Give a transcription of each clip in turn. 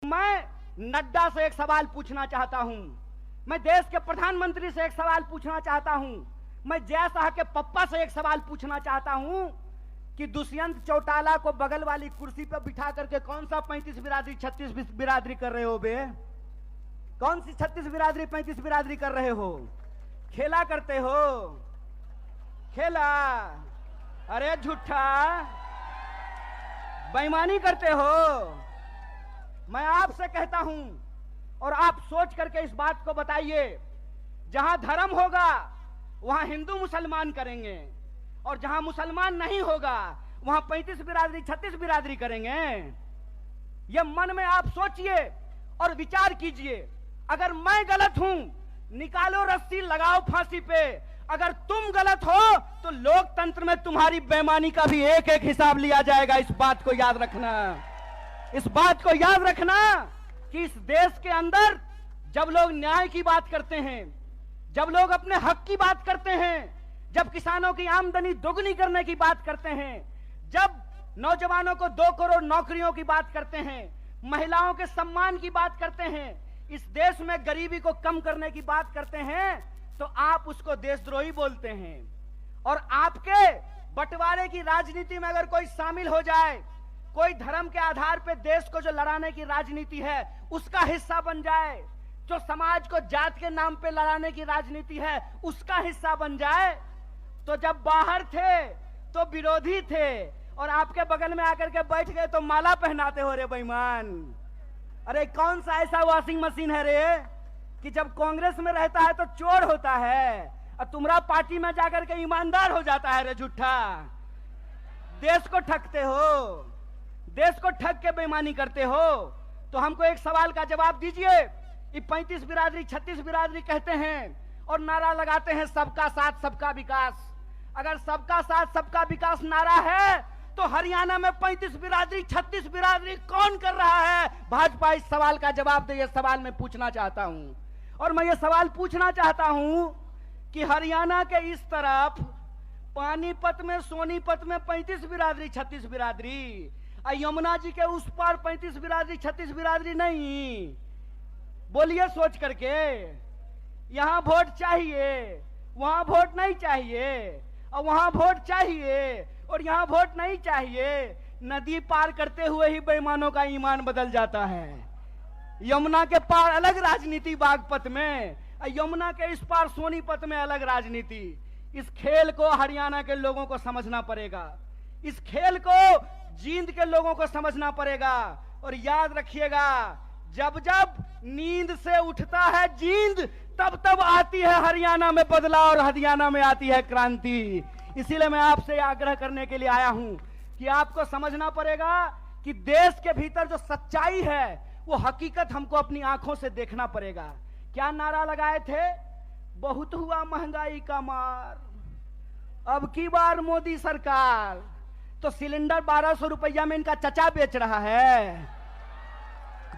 मैं नड्डा से एक सवाल पूछना चाहता हूं, मैं देश के प्रधानमंत्री से एक सवाल पूछना चाहता हूं, मैं जय शाह के पप्पा से एक सवाल पूछना चाहता हूं कि दुष्यंत चौटाला को बगल वाली कुर्सी पर बिठा करके कौन सा 35 बिरादरी 36 बिरादरी कर रहे हो बे? कौन सी 36 बिरादरी 35 बिरादरी कर रहे हो? खेला करते हो? खेला? अरे झूठा, बेईमानी करते हो। मैं आपसे कहता हूं और आप सोच करके इस बात को बताइए, जहां धर्म होगा वहां हिंदू मुसलमान करेंगे, और जहां मुसलमान नहीं होगा वहां 35 बिरादरी 36 बिरादरी करेंगे। यह मन में आप सोचिए और विचार कीजिए। अगर मैं गलत हूं, निकालो रस्सी, लगाओ फांसी पे। अगर तुम गलत हो तो लोकतंत्र में तुम्हारी बेईमानी का भी एक एक हिसाब लिया जाएगा। इस बात को याद रखना, इस बात को याद रखना कि इस देश के अंदर जब लोग न्याय की बात करते हैं, जब लोग अपने हक की बात करते हैं, जब किसानों की आमदनी दोगुनी करने की बात करते हैं, जब नौजवानों को 2 करोड़ नौकरियों की बात करते हैं, महिलाओं के सम्मान की बात करते हैं, इस देश में गरीबी को कम करने की बात करते हैं, तो आप उसको देशद्रोही बोलते हैं। और आपके बंटवारे की राजनीति में अगर कोई शामिल हो जाए, कोई धर्म के आधार पर देश को जो लड़ाने की राजनीति है उसका हिस्सा बन जाए, जो समाज को जात के नाम पे लड़ाने की राजनीति है उसका हिस्सा बन जाए, तो जब बाहर थे तो विरोधी थे और आपके बगल में आकर के बैठ गए तो माला पहनाते हो रे बेईमान। अरे कौन सा ऐसा वॉशिंग मशीन है रे कि जब कांग्रेस में रहता है तो चोर होता है और तुम्हारा पार्टी में जाकर के ईमानदार हो जाता है रे झूठा। देश को ठगते हो, देश को ठग के बेईमानी करते हो। तो हमको एक सवाल का जवाब दीजिए। ये 35 बिरादरी 36 बिरादरी कहते हैं और नारा लगाते हैं सबका साथ सबका विकास। अगर सबका साथ सबका विकास नारा है तो हरियाणा में 35 बिरादरी 36 बिरादरी कौन कर रहा है? भाजपा इस सवाल का जवाब दे। यह सवाल मैं पूछना चाहता हूं और मैं ये सवाल पूछना चाहता हूं कि हरियाणा के इस तरफ पानीपत में, सोनीपत में 35 बिरादरी 36 बिरादरी, यमुना जी के उस पार 35 बिरादरी 36 बिरादरी नहीं। बोलिए सोच करके, यहां वोट चाहिए, वहां वोट नहीं चाहिए, और वहां वोट चाहिए और यहां वोट नहीं चाहिए। नदी पार करते हुए ही बेईमानों का ईमान बदल जाता है। यमुना के पार अलग राजनीति बागपत में, यमुना के इस पार सोनीपत में अलग राजनीति। इस खेल को हरियाणा के लोगों को समझना पड़ेगा, इस खेल को जींद के लोगों को समझना पड़ेगा। और याद रखिएगा, जब जब नींद से उठता है जींद, तब तब आती है हरियाणा में बदलाव और हरियाणा में आती है क्रांति। इसीलिए मैं आपसे आग्रह करने के लिए आया हूं कि आपको समझना पड़ेगा कि देश के भीतर जो सच्चाई है वो हकीकत हमको अपनी आंखों से देखना पड़ेगा। क्या नारा लगाए थे? बहुत हुआ महंगाई का मार, अब की बार मोदी सरकार। तो सिलेंडर 1200 रुपया में इनका चचा बेच रहा है।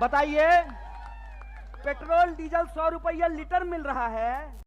बताइए, पेट्रोल डीजल 100 रुपया लीटर मिल रहा है।